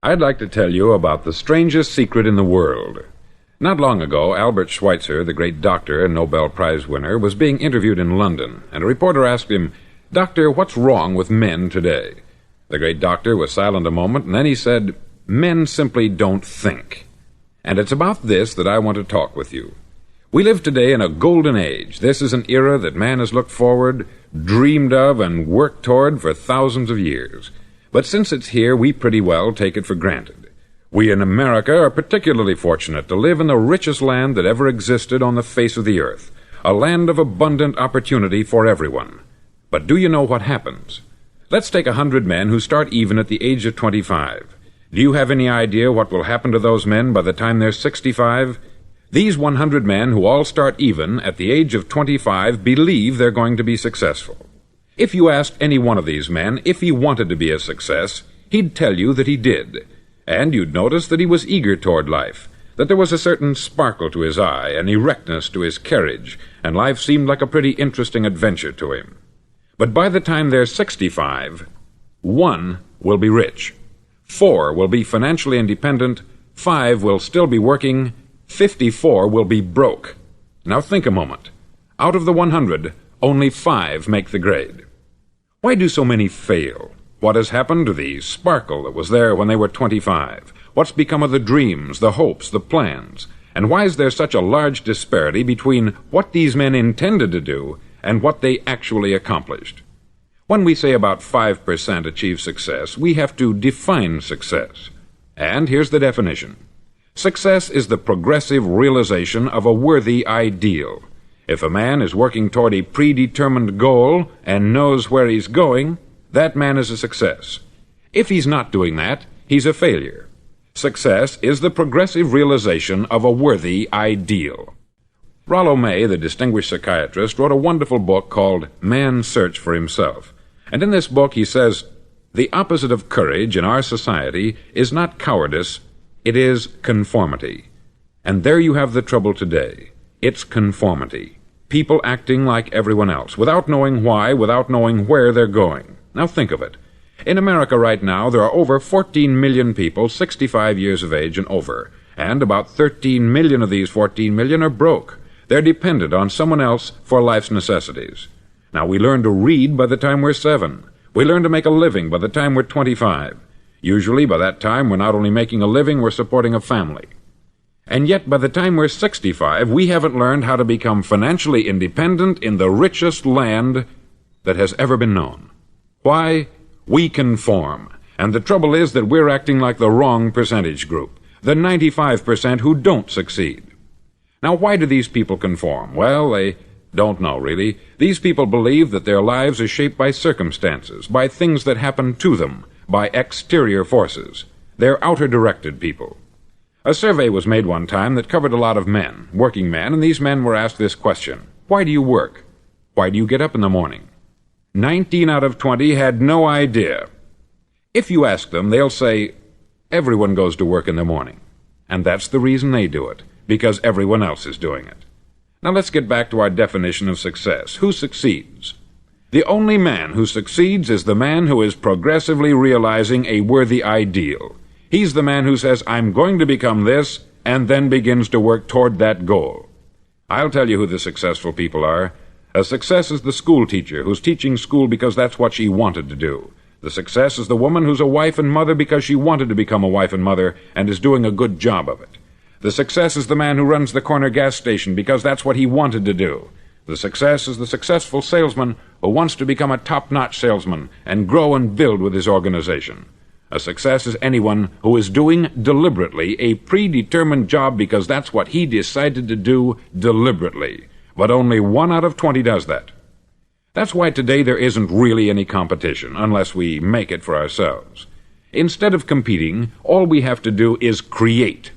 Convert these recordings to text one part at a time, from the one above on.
I'd like to tell you about the strangest secret in the world. Not long ago, Albert Schweitzer, the great doctor and Nobel Prize winner, was being interviewed in London, and a reporter asked him, "Doctor, what's wrong with men today?" The great doctor was silent a moment, and then he said, "Men simply don't think." And it's about this that I want to talk with you. We live today in a golden age. This is an era that man has looked forward, dreamed of, and worked toward for thousands of years. But since it's here, we pretty well take it for granted. We in America are particularly fortunate to live in the richest land that ever existed on the face of the earth, a land of abundant opportunity for everyone. But do you know what happens? Let's take 100 men who start even at the age of 25. Do you have any idea what will happen to those men by the time they're 65? These 100 men who all start even at the age of 25 believe they're going to be successful. If you asked any one of these men if he wanted to be a success, he'd tell you that he did. And you'd notice that he was eager toward life, that there was a certain sparkle to his eye, an erectness to his carriage, and life seemed like a pretty interesting adventure to him. But by the time they're 65, 1 will be rich, 4 will be financially independent, 5 will still be working, 54 will be broke. Now think a moment. Out of the 100, only 5 make the grade. Why do so many fail? What has happened to the sparkle that was there when they were 25? What's become of the dreams, the hopes, the plans? And why is there such a large disparity between what these men intended to do and what they actually accomplished? When we say about 5% achieve success, we have to define success. And here's the definition. Success is the progressive realization of a worthy ideal. If a man is working toward a predetermined goal and knows where he's going, that man is a success. If he's not doing that, he's a failure. Success is the progressive realization of a worthy ideal. Rollo May, the distinguished psychiatrist, wrote a wonderful book called Man's Search for Himself. And in this book he says, "The opposite of courage in our society is not cowardice, it is conformity." And there you have the trouble today. It's conformity. People acting like everyone else, without knowing why, without knowing where they're going. Now think of it. In America right now, there are over 14 million people 65 years of age and over, and about 13 million of these 14 million are broke. They're dependent on someone else for life's necessities. Now, we learn to read by the time we're 7. We learn to make a living by the time we're 25. Usually, by that time, we're not only making a living, we're supporting a family. And yet, by the time we're 65, we haven't learned how to become financially independent in the richest land that has ever been known. Why? We conform. And the trouble is that we're acting like the wrong percentage group, the 95% who don't succeed. Now, why do these people conform? Well, they don't know, really. These people believe that their lives are shaped by circumstances, by things that happen to them, by exterior forces. They're outer-directed people. A survey was made one time that covered a lot of men, working men, and these men were asked this question: why do you work? Why do you get up in the morning? 19 out of 20 had no idea. If you ask them, they'll say, everyone goes to work in the morning. And that's the reason they do it, because everyone else is doing it. Now let's get back to our definition of success. Who succeeds? The only man who succeeds is the man who is progressively realizing a worthy ideal. He's the man who says, I'm going to become this, and then begins to work toward that goal. I'll tell you who the successful people are. A success is the school teacher who's teaching school because that's what she wanted to do. The success is the woman who's a wife and mother because she wanted to become a wife and mother and is doing a good job of it. The success is the man who runs the corner gas station because that's what he wanted to do. The success is the successful salesman who wants to become a top-notch salesman and grow and build with his organization. A success is anyone who is doing deliberately a predetermined job because that's what he decided to do deliberately. But only 1 out of 20 does that. That's why today there isn't really any competition, unless we make it for ourselves. Instead of competing, all we have to do is create.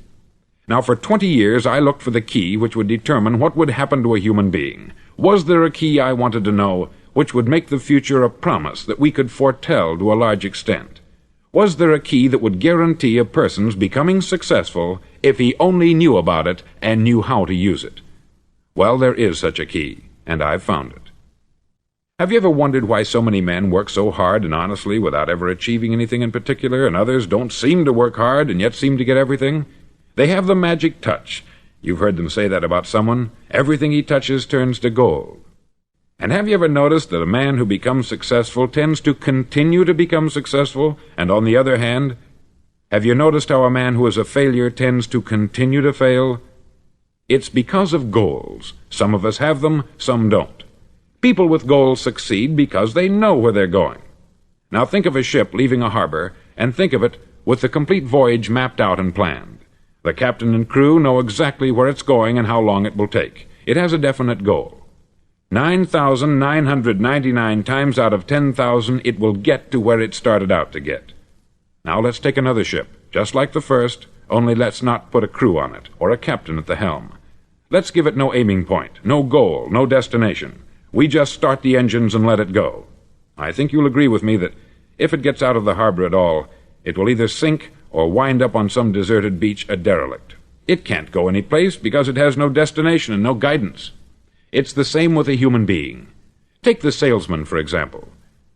Now, for 20 years, I looked for the key which would determine what would happen to a human being. Was there a key, I wanted to know, which would make the future a promise that we could foretell to a large extent? Was there a key that would guarantee a person's becoming successful if he only knew about it and knew how to use it? Well, there is such a key, and I've found it. Have you ever wondered why so many men work so hard and honestly without ever achieving anything in particular, and others don't seem to work hard and yet seem to get everything? They have the magic touch. You've heard them say that about someone. Everything he touches turns to gold. And have you ever noticed that a man who becomes successful tends to continue to become successful, and on the other hand, have you noticed how a man who is a failure tends to continue to fail? It's because of goals. Some of us have them, some don't. People with goals succeed because they know where they're going. Now think of a ship leaving a harbor, and think of it with the complete voyage mapped out and planned. The captain and crew know exactly where it's going and how long it will take. It has a definite goal. 9,999 times out of 10,000 it will get to where it started out to get. Now let's take another ship, just like the first, only let's not put a crew on it, or a captain at the helm. Let's give it no aiming point, no goal, no destination. We just start the engines and let it go. I think you'll agree with me that if it gets out of the harbor at all, it will either sink or wind up on some deserted beach a derelict. It can't go any place because it has no destination and no guidance. It's the same with a human being. Take the salesman, for example.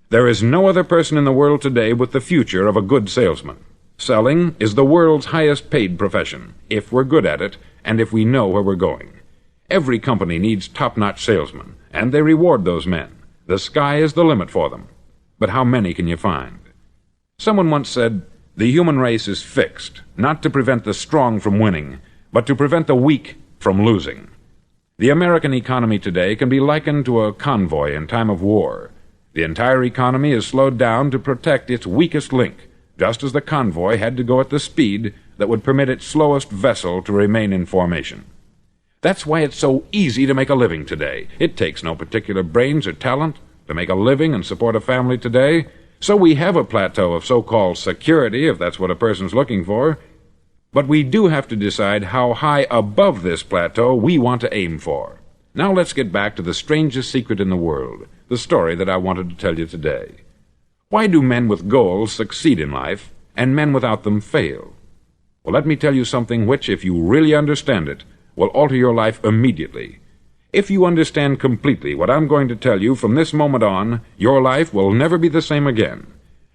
There is no other person in the world today with the future of a good salesman. Selling is the world's highest paid profession, if we're good at it and if we know where we're going. Every company needs top-notch salesmen, and they reward those men. The sky is the limit for them. But how many can you find? Someone once said, "The human race is fixed, not to prevent the strong from winning, but to prevent the weak from losing." The American economy today can be likened to a convoy in time of war. The entire economy is slowed down to protect its weakest link, just as the convoy had to go at the speed that would permit its slowest vessel to remain in formation. That's why it's so easy to make a living today. It takes no particular brains or talent to make a living and support a family today. So we have a plateau of so-called security, if that's what a person's looking for. But we do have to decide how high above this plateau we want to aim for. Now let's get back to the strangest secret in the world, the story that I wanted to tell you today. Why do men with goals succeed in life, and men without them fail? Well, let me tell you something which, if you really understand it, will alter your life immediately. If you understand completely what I'm going to tell you from this moment on, your life will never be the same again.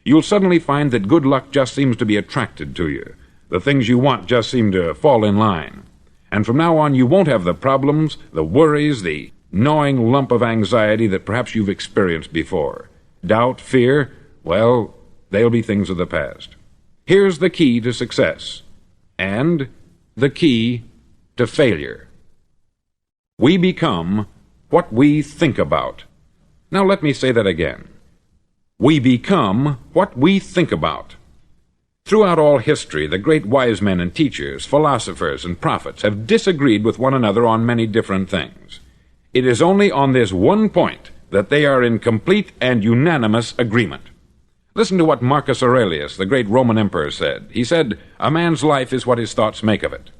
You'll suddenly find that good luck just seems to be attracted to you. The things you want just seem to fall in line. And from now on, you won't have the problems, the worries, the gnawing lump of anxiety that perhaps you've experienced before. Doubt, fear, well, they'll be things of the past. Here's the key to success, and the key to failure. We become what we think about. Now let me say that again. We become what we think about. Throughout all history, the great wise men and teachers, philosophers and prophets have disagreed with one another on many different things. It is only on this one point that they are in complete and unanimous agreement. Listen to what Marcus Aurelius, the great Roman emperor, said. He said, "A man's life is what his thoughts make of it."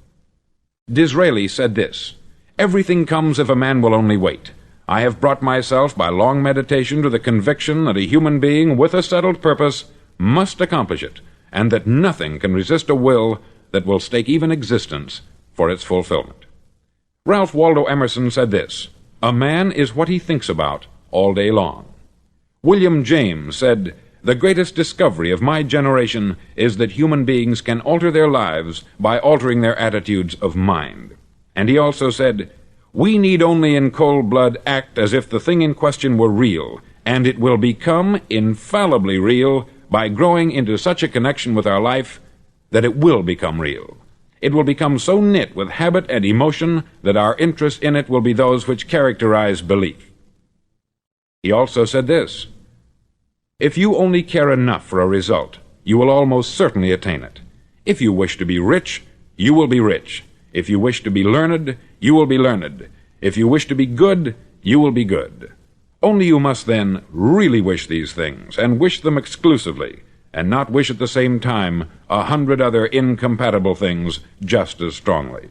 Disraeli said this, "Everything comes if a man will only wait. I have brought myself by long meditation to the conviction that a human being with a settled purpose must accomplish it, and that nothing can resist a will that will stake even existence for its fulfillment." Ralph Waldo Emerson said this, "A man is what he thinks about all day long." William James said, "The greatest discovery of my generation is that human beings can alter their lives by altering their attitudes of mind." And he also said, "We need only in cold blood act as if the thing in question were real, and it will become infallibly real by growing into such a connection with our life that it will become real. It will become so knit with habit and emotion that our interest in it will be those which characterize belief." He also said this, "If you only care enough for a result, you will almost certainly attain it. If you wish to be rich, you will be rich. If you wish to be learned, you will be learned. If you wish to be good, you will be good. Only you must then really wish these things, and wish them exclusively, and not wish at the same time 100 other incompatible things just as strongly."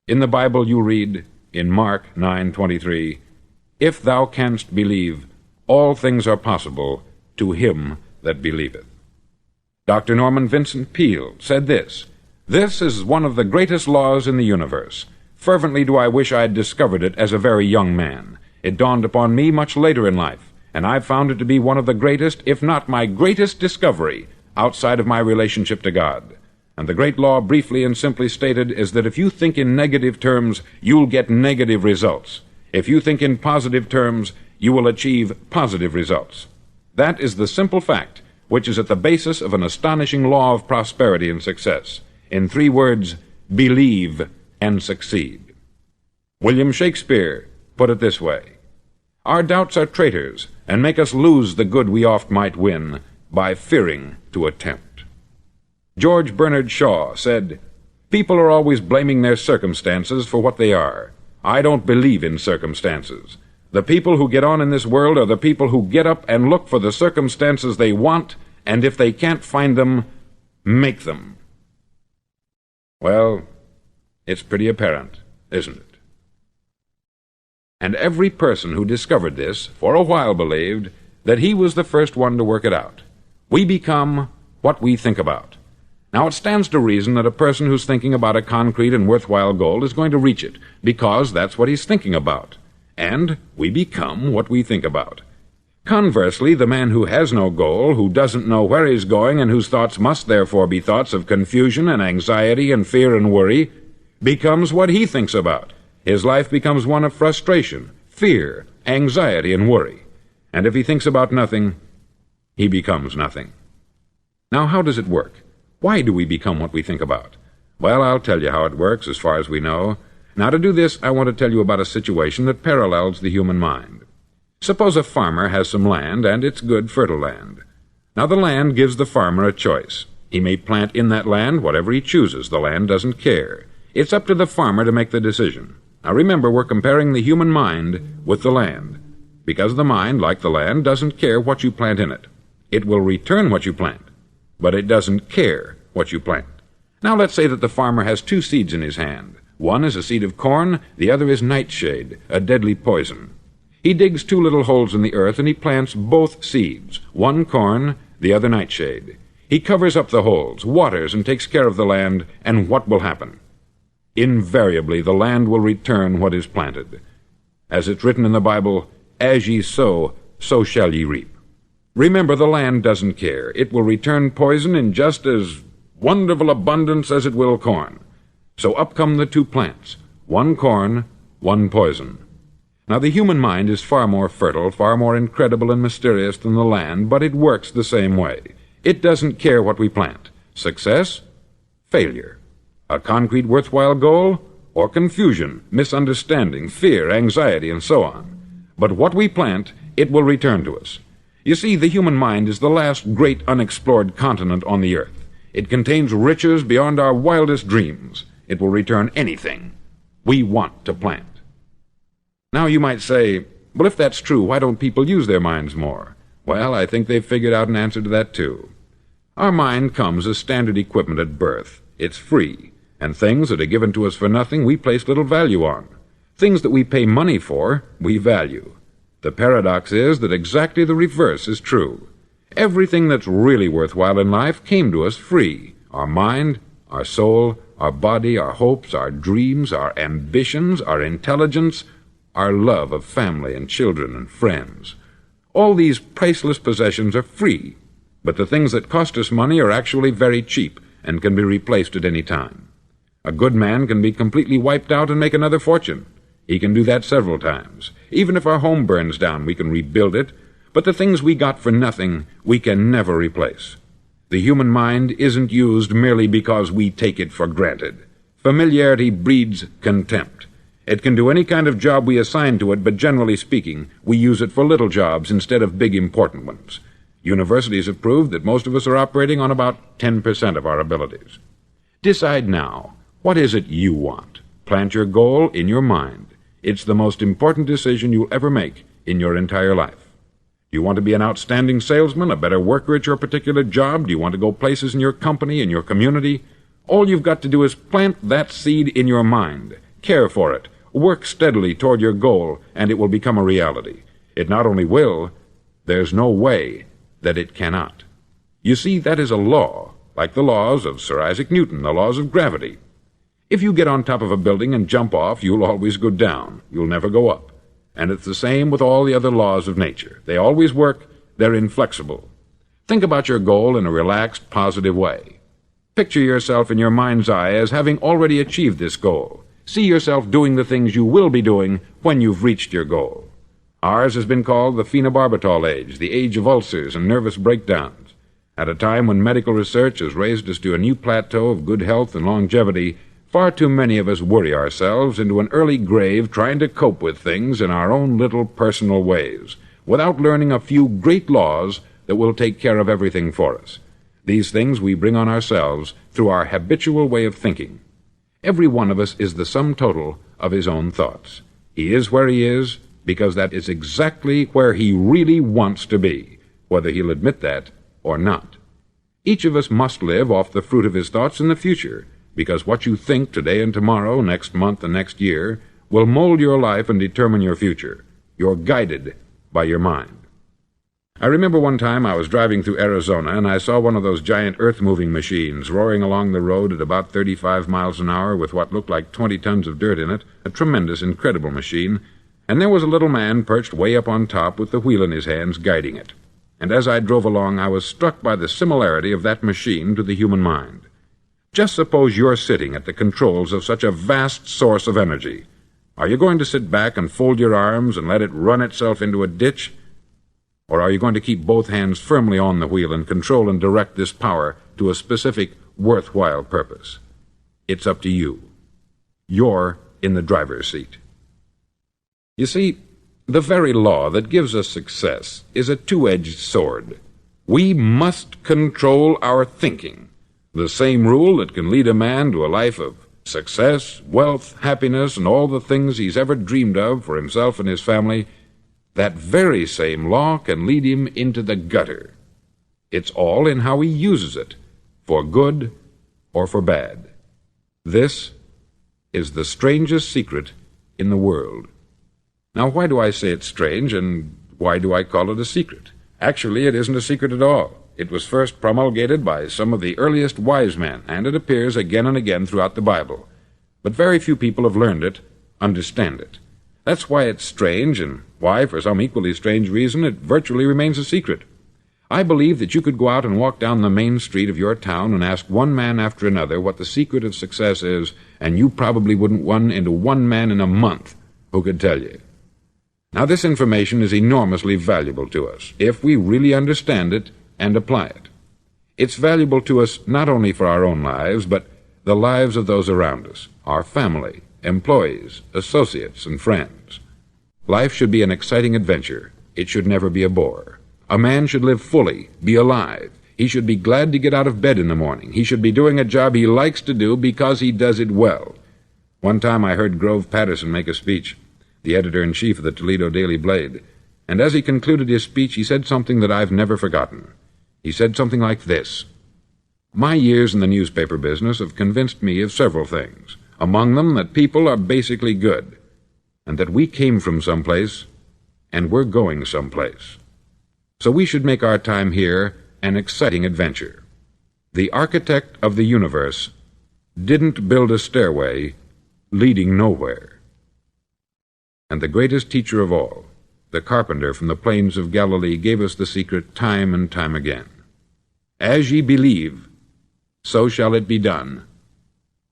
In the Bible you read, in Mark 9:23, "If thou canst believe, all things are possible to him that believeth." Dr. Norman Vincent Peale said this, "This is one of the greatest laws in the universe. Fervently do I wish I had discovered it as a very young man. It dawned upon me much later in life, and I've found it to be one of the greatest, if not my greatest discovery, outside of my relationship to God. And the great law, briefly and simply stated, is that if you think in negative terms, you'll get negative results. If you think in positive terms, you will achieve positive results. That is the simple fact which is at the basis of an astonishing law of prosperity and success. In 3 words, believe and succeed. William Shakespeare put it this way: "Our doubts are traitors, and make us lose the good we oft might win, by fearing to attempt." George Bernard Shaw said, "People are always blaming their circumstances for what they are. I don't believe in circumstances. The people who get on in this world are the people who get up and look for the circumstances they want, and if they can't find them, make them." Well, it's pretty apparent, isn't it? And every person who discovered this for a while believed that he was the first one to work it out. We become what we think about. Now, it stands to reason that a person who's thinking about a concrete and worthwhile goal is going to reach it, because that's what he's thinking about. And we become what we think about. Conversely, the man who has no goal, who doesn't know where he's going, and whose thoughts must therefore be thoughts of confusion and anxiety and fear and worry, becomes what he thinks about. His life becomes one of frustration, fear, anxiety, and worry. And if he thinks about nothing, he becomes nothing. Now, how does it work? Why do we become what we think about? Well, I'll tell you how it works as far as we know. Now, to do this, I want to tell you about a situation that parallels the human mind. Suppose a farmer has some land, and it's good, fertile land. Now, the land gives the farmer a choice. He may plant in that land whatever he chooses. The land doesn't care. It's up to the farmer to make the decision. Now, remember, we're comparing the human mind with the land, because the mind, like the land, doesn't care what you plant in it. It will return what you plant, but it doesn't care what you plant. Now, let's say that the farmer has 2 seeds in his hand. One is a seed of corn, the other is nightshade, a deadly poison. He digs 2 little holes in the earth, and he plants both seeds, one corn, the other nightshade. He covers up the holes, waters, and takes care of the land, and what will happen? Invariably, the land will return what is planted. As it's written in the Bible, "As ye sow, so shall ye reap." Remember, the land doesn't care. It will return poison in just as wonderful abundance as it will corn. So up come the 2 plants, one corn, one poison. Now, the human mind is far more fertile, far more incredible and mysterious than the land, but it works the same way. It doesn't care what we plant. Success, failure. A concrete, worthwhile goal, or confusion, misunderstanding, fear, anxiety, and so on. But what we plant, it will return to us. You see, the human mind is the last great unexplored continent on the earth. It contains riches beyond our wildest dreams. It will return anything we want to plant. Now, you might say, well, if that's true, why don't people use their minds more? Well, I think they've figured out an answer to that, too. Our mind comes as standard equipment at birth. It's free, and things that are given to us for nothing we place little value on. Things that we pay money for, we value. The paradox is that exactly the reverse is true. Everything that's really worthwhile in life came to us free. Our mind, our soul, our body, our hopes, our dreams, our ambitions, our intelligence, our love of family and children and friends. All these priceless possessions are free, but the things that cost us money are actually very cheap and can be replaced at any time. A good man can be completely wiped out and make another fortune. He can do that several times. Even if our home burns down, we can rebuild it, but the things we got for nothing, we can never replace. The human mind isn't used merely because we take it for granted. Familiarity breeds contempt. It can do any kind of job we assign to it, but generally speaking, we use it for little jobs instead of big important ones. Universities have proved that most of us are operating on about 10% of our abilities. Decide now, what is it you want? Plant your goal in your mind. It's the most important decision you'll ever make in your entire life. Do you want to be an outstanding salesman, a better worker at your particular job? Do you want to go places in your company, in your community? All you've got to do is plant that seed in your mind. Care for it. Work steadily toward your goal, and it will become a reality. It not only will, there's no way that it cannot. You see, that is a law, like the laws of Sir Isaac Newton, the laws of gravity. If you get on top of a building and jump off, you'll always go down. You'll never go up. And it's the same with all the other laws of nature. They always work, they're inflexible. Think about your goal in a relaxed, positive way. Picture yourself in your mind's eye as having already achieved this goal. See yourself doing the things you will be doing when you've reached your goal. Ours has been called the phenobarbital age, the age of ulcers and nervous breakdowns. At a time when medical research has raised us to a new plateau of good health and longevity, far too many of us worry ourselves into an early grave trying to cope with things in our own little personal ways, without learning a few great laws that will take care of everything for us. These things we bring on ourselves through our habitual way of thinking. Every one of us is the sum total of his own thoughts. He is where he is because that is exactly where he really wants to be, whether he'll admit that or not. Each of us must live off the fruit of his thoughts in the future, because what you think today and tomorrow, next month and next year, will mold your life and determine your future. You're guided by your mind. I remember one time I was driving through Arizona and I saw one of those giant earth-moving machines roaring along the road at about 35 miles an hour with what looked like 20 tons of dirt in it, a tremendous, incredible machine, and there was a little man perched way up on top with the wheel in his hands guiding it. And as I drove along, I was struck by the similarity of that machine to the human mind. Just suppose you're sitting at the controls of such a vast source of energy. Are you going to sit back and fold your arms and let it run itself into a ditch? Or are you going to keep both hands firmly on the wheel and control and direct this power to a specific, worthwhile purpose? It's up to you. You're in the driver's seat. You see, the very law that gives us success is a two-edged sword. We must control our thinking. The same rule that can lead a man to a life of success, wealth, happiness, and all the things he's ever dreamed of for himself and his family, that very same law can lead him into the gutter. It's all in how he uses it, for good or for bad. This is the strangest secret in the world. Now, why do I say it's strange, and why do I call it a secret? Actually, it isn't a secret at all. It was first promulgated by some of the earliest wise men, and it appears again and again throughout the Bible. But very few people have learned it, understand it. That's why it's strange, and why, for some equally strange reason, it virtually remains a secret. I believe that you could go out and walk down the main street of your town and ask one man after another what the secret of success is, and you probably wouldn't run into one man in a month who could tell you. Now, this information is enormously valuable to us, if we really understand it and apply it. It's valuable to us not only for our own lives, but the lives of those around us, our family, employees, associates, and friends. Life should be an exciting adventure. It should never be a bore. A man should live fully, be alive. He should be glad to get out of bed in the morning. He should be doing a job he likes to do because he does it well. One time I heard Grove Patterson make a speech, the editor-in-chief of the Toledo Daily Blade, and as he concluded his speech, he said something that I've never forgotten. He said something like this: "My years in the newspaper business have convinced me of several things, among them that people are basically good, and that we came from someplace, and we're going someplace. So we should make our time here an exciting adventure. The architect of the universe didn't build a stairway leading nowhere." And the greatest teacher of all, the carpenter from the plains of Galilee, gave us the secret time and time again. "As ye believe, so shall it be done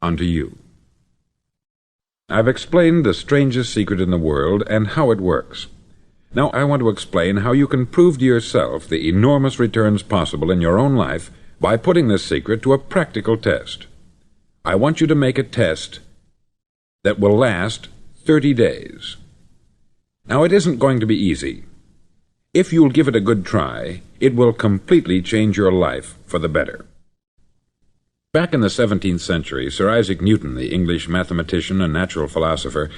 unto you." I've explained the strangest secret in the world and how it works. Now I want to explain how you can prove to yourself the enormous returns possible in your own life by putting this secret to a practical test. I want you to make a test that will last 30 days. Now, it isn't going to be easy. If you'll give it a good try, it will completely change your life for the better. Back in the 17th century, Sir Isaac Newton, the English mathematician and natural philosopher,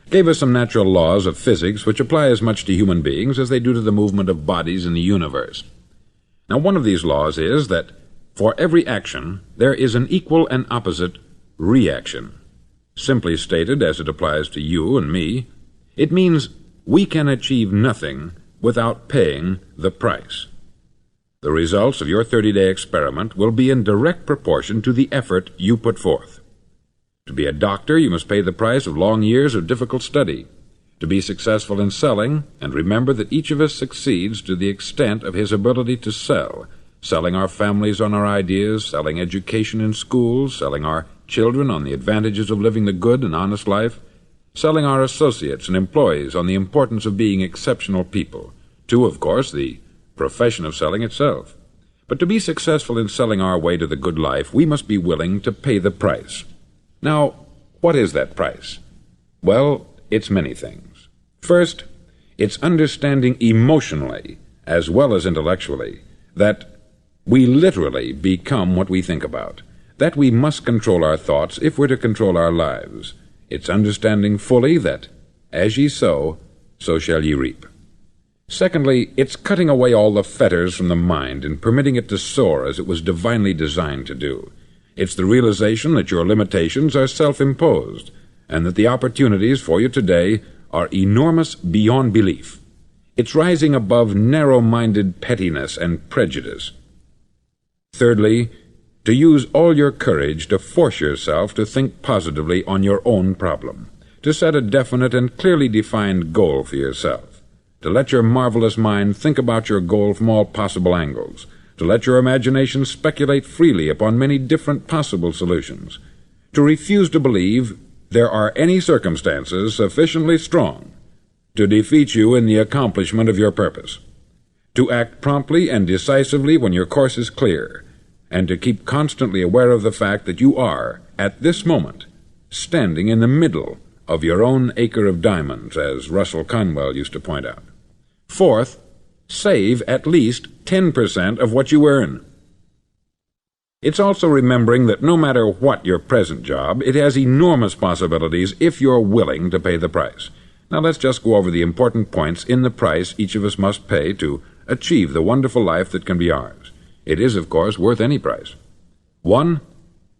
gave us some natural laws of physics which apply as much to human beings as they do to the movement of bodies in the universe. Now, one of these laws is that for every action, there is an equal and opposite reaction. Simply stated, as it applies to you and me, it means we can achieve nothing without paying the price. The results of your 30-day experiment will be in direct proportion to the effort you put forth. To be a doctor, you must pay the price of long years of difficult study. To be successful in selling, and remember that each of us succeeds to the extent of his ability to sell, selling our families on our ideas, selling education in schools, selling our children on the advantages of living the good and honest life, selling our associates and employees on the importance of being exceptional people, to, of course, the profession of selling itself. But to be successful in selling our way to the good life, we must be willing to pay the price. Now, what is that price? Well, it's many things. First, it's understanding emotionally, as well as intellectually, that we literally become what we think about, that we must control our thoughts if we're to control our lives. It's understanding fully that, as ye sow, so shall ye reap. Secondly, it's cutting away all the fetters from the mind and permitting it to soar as it was divinely designed to do. It's the realization that your limitations are self-imposed, and that the opportunities for you today are enormous beyond belief. It's rising above narrow-minded pettiness and prejudice. Thirdly, to use all your courage to force yourself to think positively on your own problem, to set a definite and clearly defined goal for yourself, to let your marvelous mind think about your goal from all possible angles, to let your imagination speculate freely upon many different possible solutions, to refuse to believe there are any circumstances sufficiently strong to defeat you in the accomplishment of your purpose, to act promptly and decisively when your course is clear, and to keep constantly aware of the fact that you are, at this moment, standing in the middle of your own acre of diamonds, as Russell Conwell used to point out. Fourth, save at least 10% of what you earn. It's also remembering that no matter what your present job, it has enormous possibilities if you're willing to pay the price. Now let's just go over the important points in the price each of us must pay to achieve the wonderful life that can be ours. It is, of course, worth any price. 1.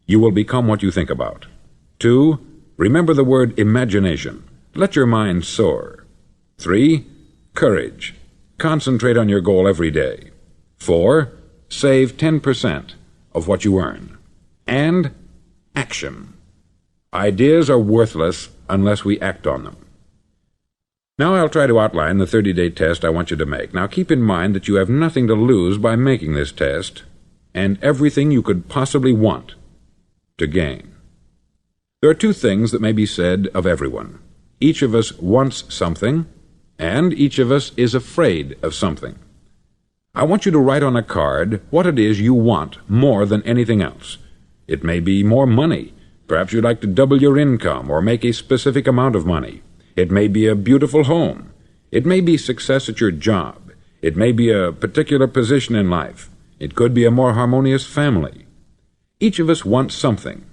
You will become what you think about. 2. Remember the word imagination. Let your mind soar. 3. Courage. Concentrate on your goal every day. 4. Save 10% of what you earn. And action. Ideas are worthless unless we act on them. Now I'll try to outline the 30-day test I want you to make. Now keep in mind that you have nothing to lose by making this test, and everything you could possibly want to gain. There are two things that may be said of everyone. Each of us wants something, and each of us is afraid of something. I want you to write on a card what it is you want more than anything else. It may be more money. Perhaps you'd like to double your income or make a specific amount of money. It may be a beautiful home. It may be success at your job. It may be a particular position in life. It could be a more harmonious family. Each of us wants something.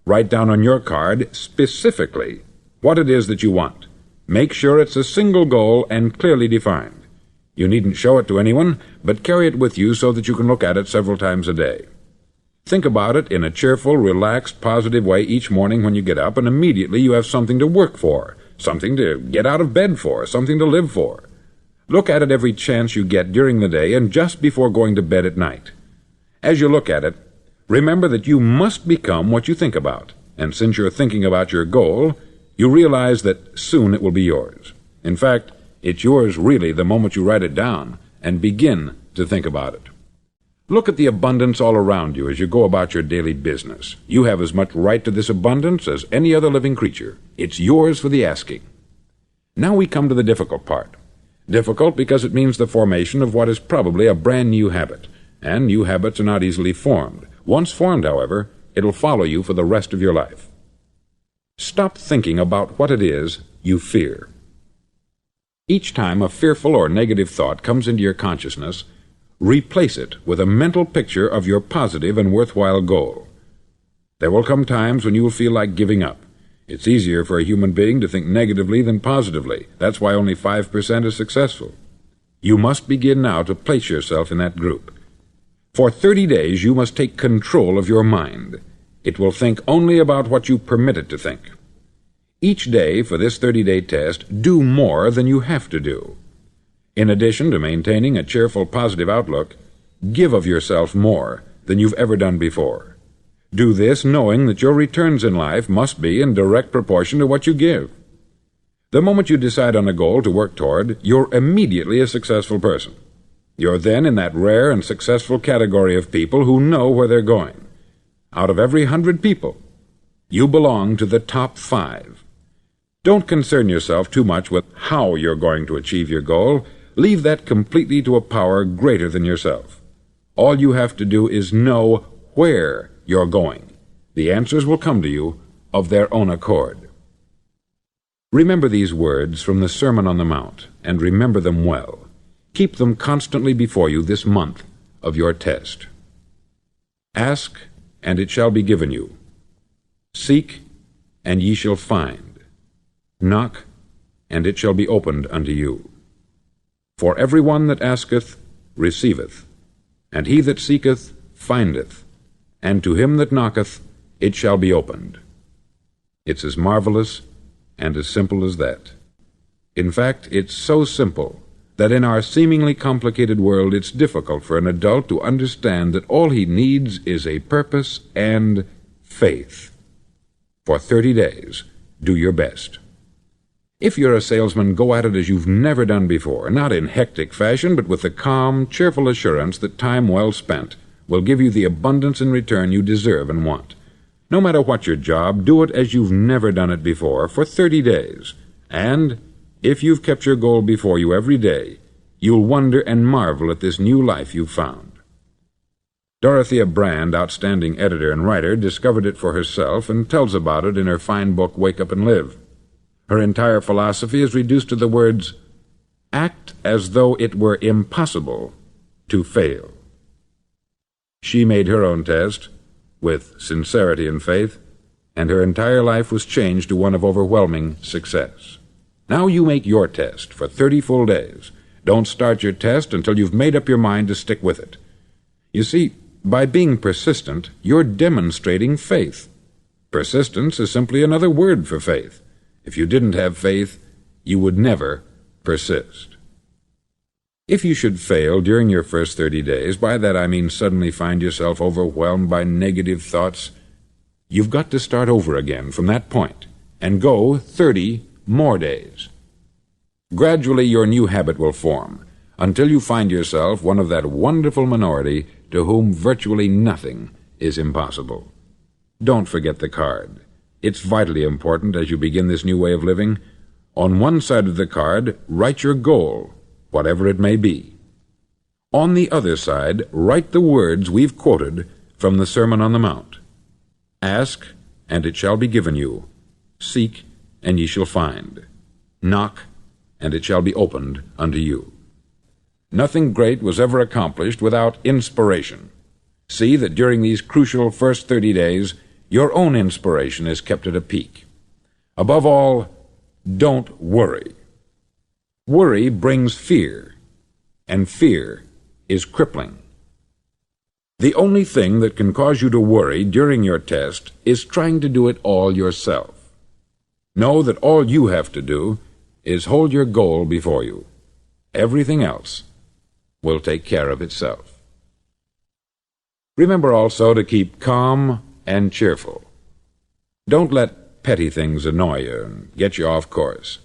Write down on your card specifically what it is that you want. Make sure it's a single goal and clearly defined. You needn't show it to anyone, but carry it with you so that you can look at it several times a day. Think about it in a cheerful, relaxed, positive way each morning when you get up, and immediately you have something to work for, something to get out of bed for, something to live for. Look at it every chance you get during the day and just before going to bed at night. As you look at it, remember that you must become what you think about, and since you're thinking about your goal, you realize that soon it will be yours. In fact, it's yours really the moment you write it down and begin to think about it. Look at the abundance all around you as you go about your daily business. You have as much right to this abundance as any other living creature. It's yours for the asking. Now we come to the difficult part. Difficult because it means the formation of what is probably a brand new habit, and new habits are not easily formed. Once formed, however, it'll follow you for the rest of your life. Stop thinking about what it is you fear. Each time a fearful or negative thought comes into your consciousness, replace it with a mental picture of your positive and worthwhile goal. There will come times when you will feel like giving up. It's easier for a human being to think negatively than positively. That's why only 5% is successful. You must begin now to place yourself in that group. For 30 days you must take control of your mind. It will think only about what you permit it to think. Each day for this 30-day test, do more than you have to do. In addition to maintaining a cheerful, positive outlook, give of yourself more than you've ever done before. Do this knowing that your returns in life must be in direct proportion to what you give. The moment you decide on a goal to work toward, you're immediately a successful person. You're then in that rare and successful category of people who know where they're going. Out of every 100 people, you belong to the top 5. Don't concern yourself too much with how you're going to achieve your goal. Leave that completely to a power greater than yourself. All you have to do is know where you're going. The answers will come to you of their own accord. Remember these words from the Sermon on the Mount, and remember them well. Keep them constantly before you this month of your test. Ask, and it shall be given you. Seek, and ye shall find. Knock, and it shall be opened unto you. For every one that asketh receiveth, and he that seeketh findeth, and to him that knocketh it shall be opened. It's as marvelous and as simple as that. In fact, it's so simple that in our seemingly complicated world it's difficult for an adult to understand that all he needs is a purpose and faith. For 30 days, do your best. If you're a salesman, go at it as you've never done before, not in hectic fashion, but with the calm, cheerful assurance that time well spent will give you the abundance in return you deserve and want. No matter what your job, do it as you've never done it before for 30 days. And if you've kept your goal before you every day, you'll wonder and marvel at this new life you've found. Dorothea Brand, outstanding editor and writer, discovered it for herself and tells about it in her fine book, Wake Up and Live. Her entire philosophy is reduced to the words, act as though it were impossible to fail. She made her own test with sincerity and faith, and her entire life was changed to one of overwhelming success. Now you make your test for 30 full days. Don't start your test until you've made up your mind to stick with it. You see, by being persistent, you're demonstrating faith. Persistence is simply another word for faith. If you didn't have faith, you would never persist. If you should fail during your first 30 days, by that I mean suddenly find yourself overwhelmed by negative thoughts, you've got to start over again from that point and go 30 more days. Gradually your new habit will form until you find yourself one of that wonderful minority to whom virtually nothing is impossible. Don't forget the card. It's vitally important as you begin this new way of living. On one side of the card, write your goal, whatever it may be. On the other side, write the words we've quoted from the Sermon on the Mount. Ask, and it shall be given you. Seek, and ye shall find. Knock, and it shall be opened unto you. Nothing great was ever accomplished without inspiration. See that during these crucial first 30 days, your own inspiration is kept at a peak. Above all, don't worry. Worry brings fear, and fear is crippling. The only thing that can cause you to worry during your test is trying to do it all yourself. Know that all you have to do is hold your goal before you. Everything else will take care of itself. Remember also to keep calm and cheerful. Don't let petty things annoy you and get you off course.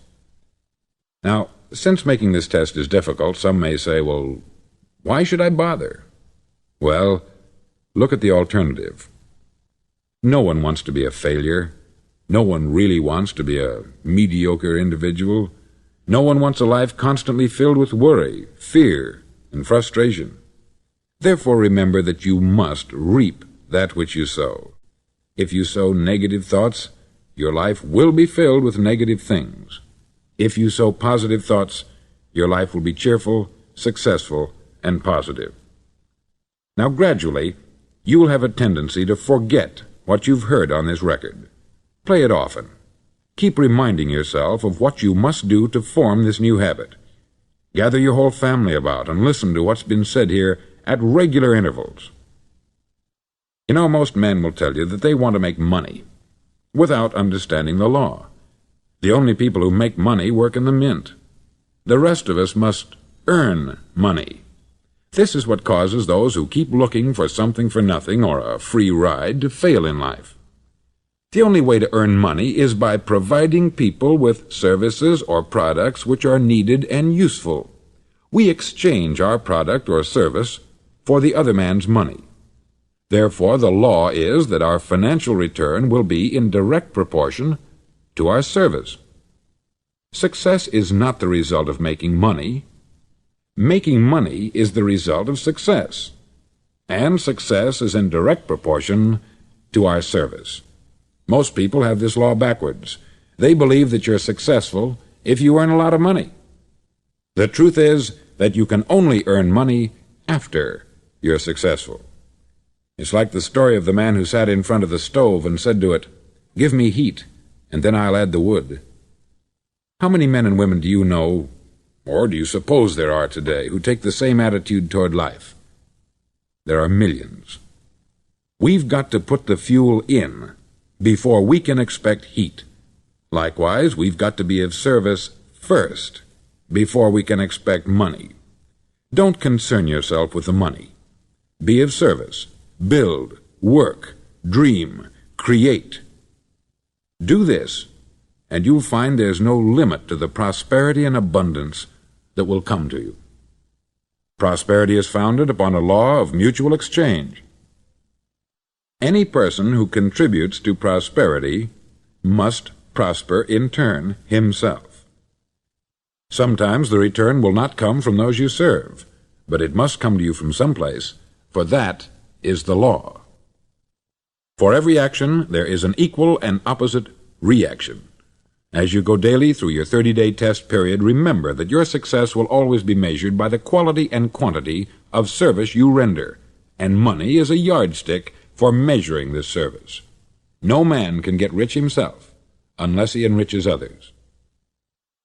Now, since making this test is difficult, some may say, well, why should I bother? Well, look at the alternative. No one wants to be a failure. No one really wants to be a mediocre individual. No one wants a life constantly filled with worry, fear, and frustration. Therefore, remember that you must reap that which you sow. If you sow negative thoughts, your life will be filled with negative things. If you sow positive thoughts, your life will be cheerful, successful, and positive. Now, gradually, you will have a tendency to forget what you've heard on this record. Play it often. Keep reminding yourself of what you must do to form this new habit. Gather your whole family about and listen to what's been said here at regular intervals. You know, most men will tell you that they want to make money without understanding the law. The only people who make money work in the mint. The rest of us must earn money. This is what causes those who keep looking for something for nothing or a free ride to fail in life. The only way to earn money is by providing people with services or products which are needed and useful. We exchange our product or service for the other man's money. Therefore, the law is that our financial return will be in direct proportion to our service. Success is not the result of making money. Making money is the result of success, and success is in direct proportion to our service. Most people have this law backwards. They believe that you're successful if you earn a lot of money. The truth is that you can only earn money after you're successful. It's like the story of the man who sat in front of the stove and said to it, "Give me heat, and then I'll add the wood." How many men and women do you know, or do you suppose there are today, who take the same attitude toward life? There are millions. We've got to put the fuel in before we can expect heat. Likewise, we've got to be of service first before we can expect money. Don't concern yourself with the money. Be of service. Build, work, dream, create. Do this, and you'll find there's no limit to the prosperity and abundance that will come to you. Prosperity is founded upon a law of mutual exchange. Any person who contributes to prosperity must prosper in turn himself. Sometimes the return will not come from those you serve, but it must come to you from someplace, for that is the law. For every action, there is an equal and opposite reaction. As you go daily through your 30-day test period, remember that your success will always be measured by the quality and quantity of service you render, and money is a yardstick for measuring this service. No man can get rich himself unless he enriches others.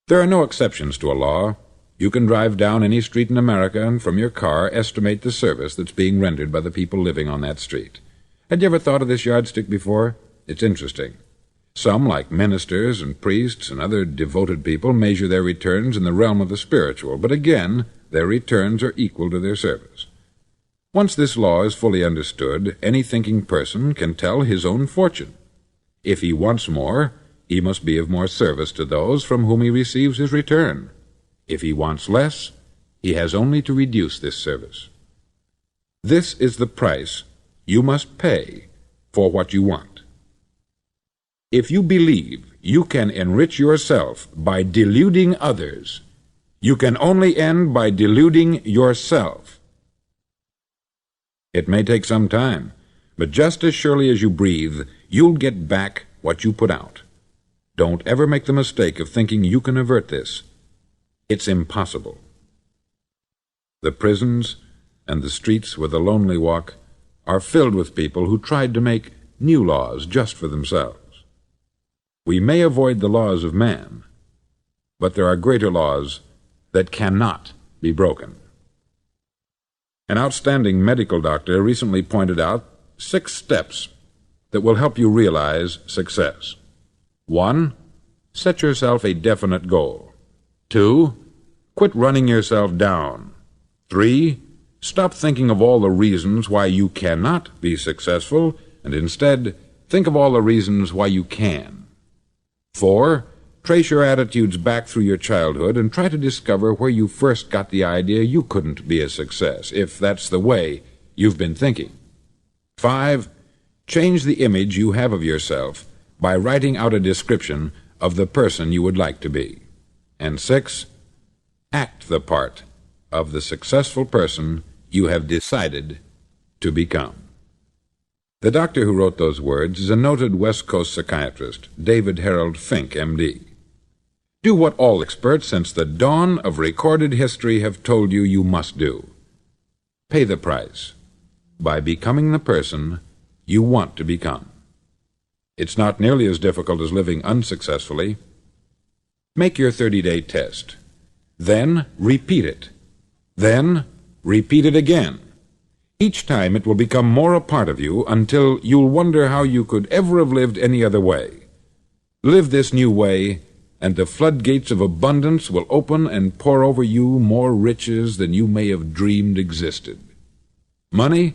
There are no exceptions to a law. You can drive down any street in America and from your car estimate the service that's being rendered by the people living on that street. Had you ever thought of this yardstick before? It's interesting. Some, like ministers and priests and other devoted people, measure their returns in the realm of the spiritual, but again, their returns are equal to their service. Once this law is fully understood, any thinking person can tell his own fortune. If he wants more, he must be of more service to those from whom he receives his return. If he wants less, he has only to reduce this service. This is the price you must pay for what you want. If you believe you can enrich yourself by deluding others, you can only end by deluding yourself. It may take some time, but just as surely as you breathe, you'll get back what you put out. Don't ever make the mistake of thinking you can avert this. It's impossible. The prisons and the streets where the lonely walk are filled with people who tried to make new laws just for themselves. We may avoid the laws of man, but there are greater laws that cannot be broken. An outstanding medical doctor recently pointed out 6 steps that will help you realize success. 1. Set yourself a definite goal. 2. Quit running yourself down. 3. Stop thinking of all the reasons why you cannot be successful, and instead think of all the reasons why you can. 4. Trace your attitudes back through your childhood and try to discover where you first got the idea you couldn't be a success, if that's the way you've been thinking. 5. Change the image you have of yourself by writing out a description of the person you would like to be. And 6. Act the part of the successful person you have decided to become. The doctor who wrote those words is a noted West Coast psychiatrist, David Harold Fink, M.D. Do what all experts since the dawn of recorded history have told you you must do. Pay the price by becoming the person you want to become. It's not nearly as difficult as living unsuccessfully. Make your 30-day test. Then repeat it. Then repeat it again. Each time it will become more a part of you until you'll wonder how you could ever have lived any other way. Live this new way, and the floodgates of abundance will open and pour over you more riches than you may have dreamed existed. Money?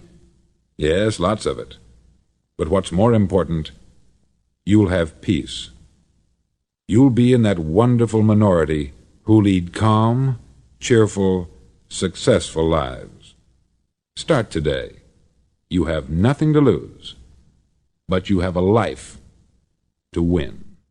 Yes, lots of it. But what's more important you'll have peace. You'll be in that wonderful minority who lead calm, cheerful, successful lives. Start today. You have nothing to lose, but you have a life to win.